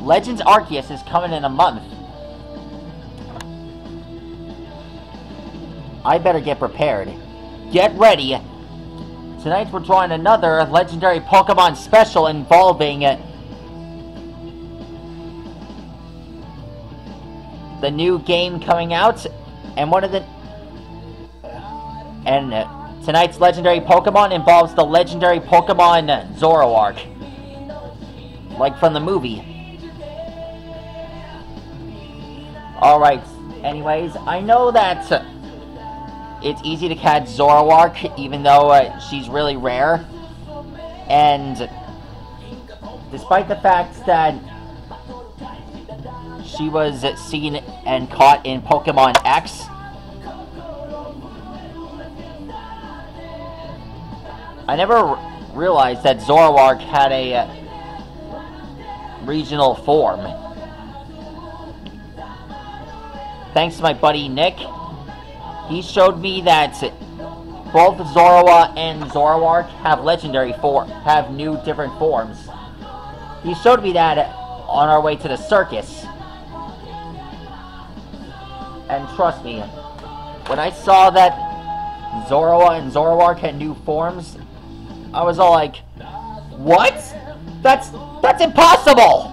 Legends Arceus is coming in a month. I better get prepared. Get ready. Tonight we're drawing another legendary Pokemon special involving the new game coming out, and tonight's legendary Pokemon involves the legendary Pokemon Zoroark, like from the movie. Alright, anyways, I know that it's easy to catch Zoroark, even though she's really rare. And despite the fact that she was seen and caught in Pokemon X, I never realized that Zoroark had a regional form. Thanks to my buddy Nick, he showed me that both Zoroa and Zoroark have new different forms. He showed me that on our way to the circus. And trust me, when I saw that Zoroa and Zoroark had new forms, I was all like, what? That's impossible!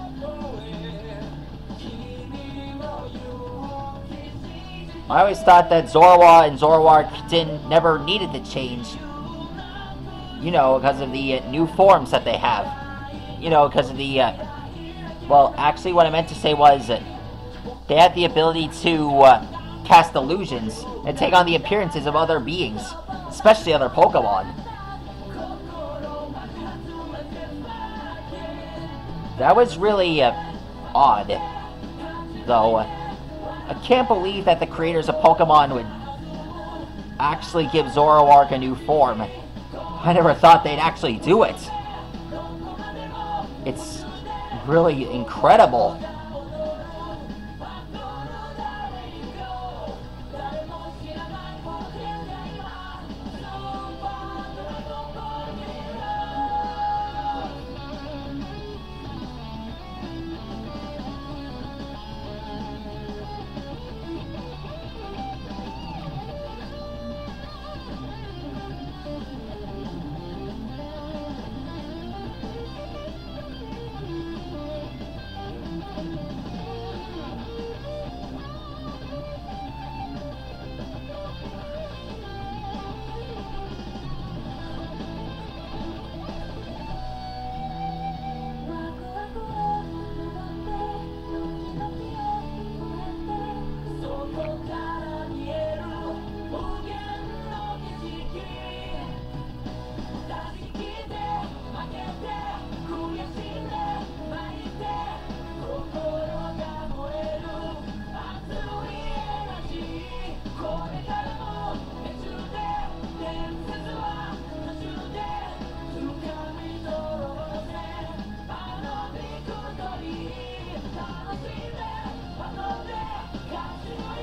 I always thought that Zoroa and Zoroark never needed to change. You know, because of the new forms that they have. You know, because of the, well, actually what I meant to say was they had the ability to cast illusions and take on the appearances of other beings, especially other Pokemon. That was really odd, though. I can't believe that the creators of Pokemon would actually give Zoroark a new form. I never thought they'd actually do it. It's really incredible.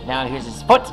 Now here's his foot.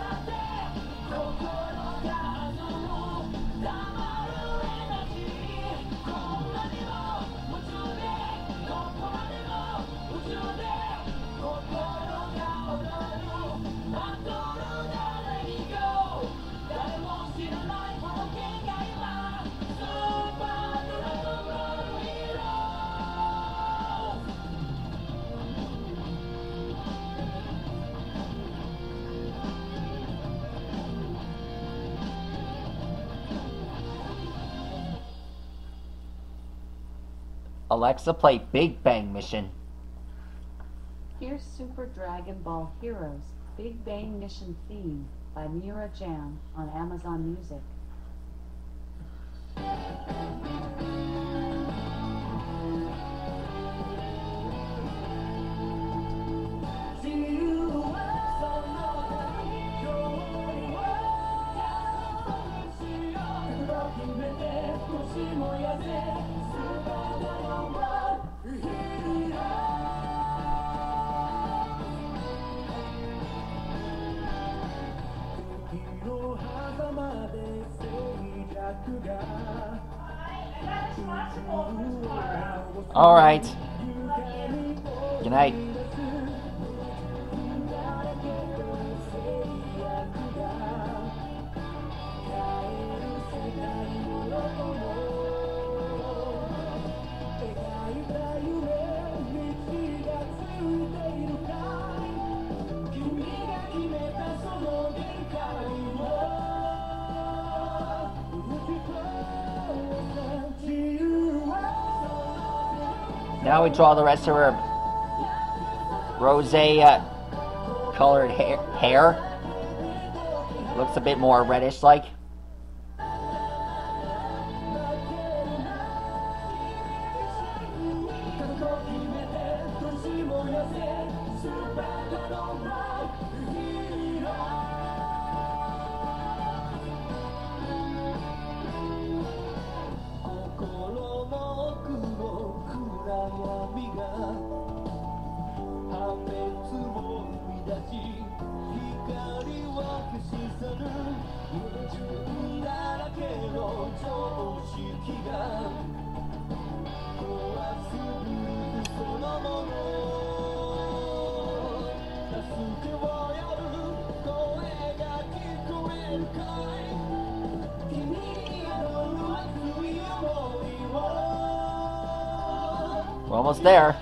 Alexa, play Big Bang Mission. Here's Super Dragon Ball Heroes Big Bang Mission theme by Mira Jam on Amazon Music. Alright. Good night. Now we draw the rest of her rose colored hair. Looks a bit more reddish like. We're almost there.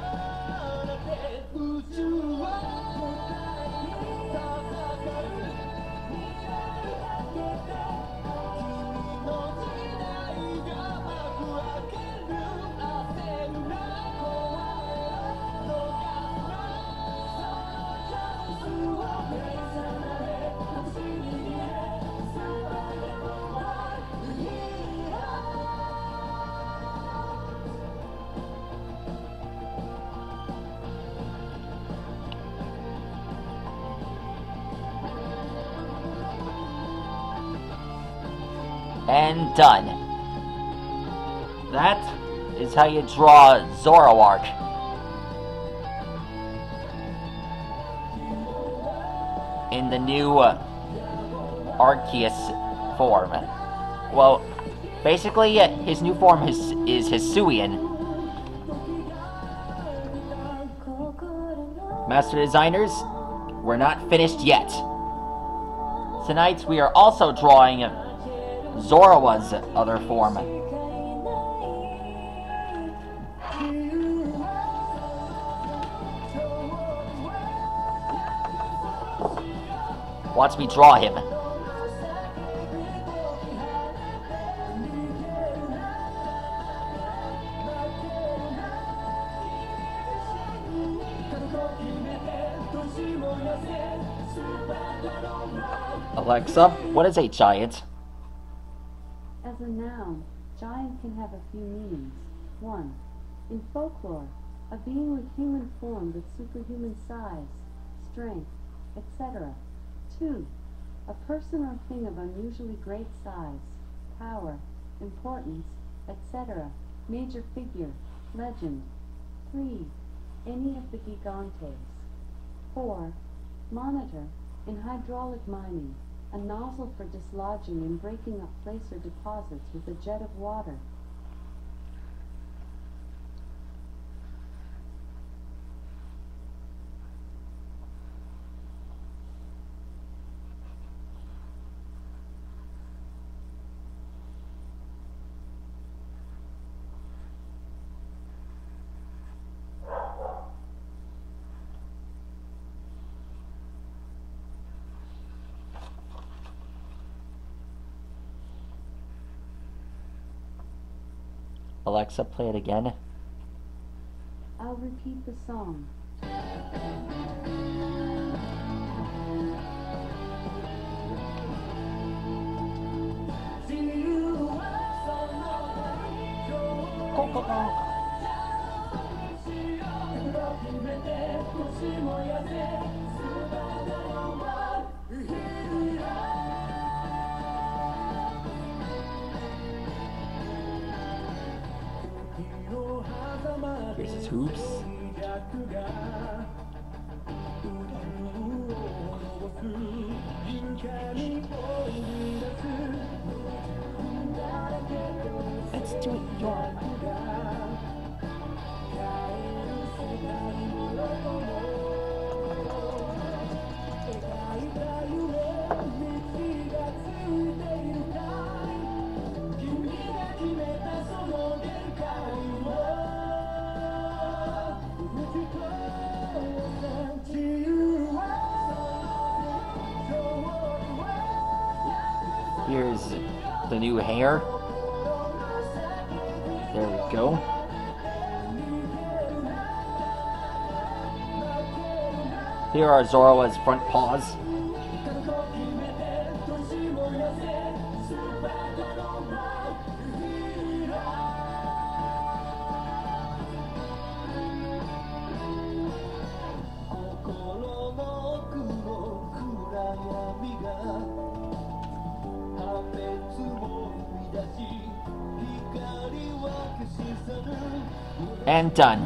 And done. That is how you draw Zoroark. In the new arceus form. Well, basically, his new form is hisuain. Master designers, we're not finished yet. Tonight we are also drawing Zoroa's other form. Watch me draw him. Alexa, what is a giant? As a noun, giant can have a few meanings. 1. In folklore, a being with human form with superhuman size, strength, etc. 2. A person or thing of unusually great size, power, importance, etc. Major figure, legend. 3. Any of the gigantes. 4. Monitor. In hydraulic mining, a nozzle for dislodging and breaking up placer deposits with a jet of water. Alexa, play it again. I'll repeat the song. Go, go, go. Here's his hoops. Let's do it, York. new hair. There we go. Here are Zoroa's front paws. And done.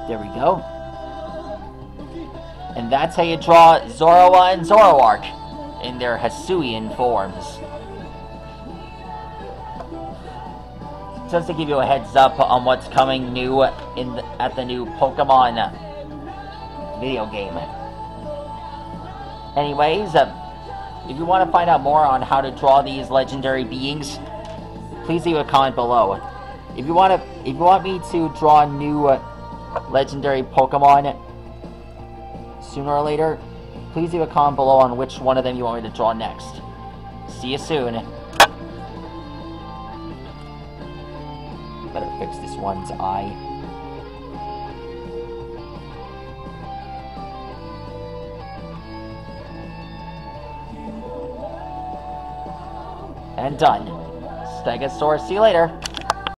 There we go. And that's how you draw Zoroa and Zoroark in their hisuain forms. Just to give you a heads up on what's coming new at the new Pokemon video game. Anyways, if you want to find out more on how to draw these legendary beings, please leave a comment below. If you want me to draw new legendary Pokemon sooner or later, please leave a comment below on which one of them you want me to draw next. See you soon. Better fix this one's eye. And done. Stegosaurus, see you later.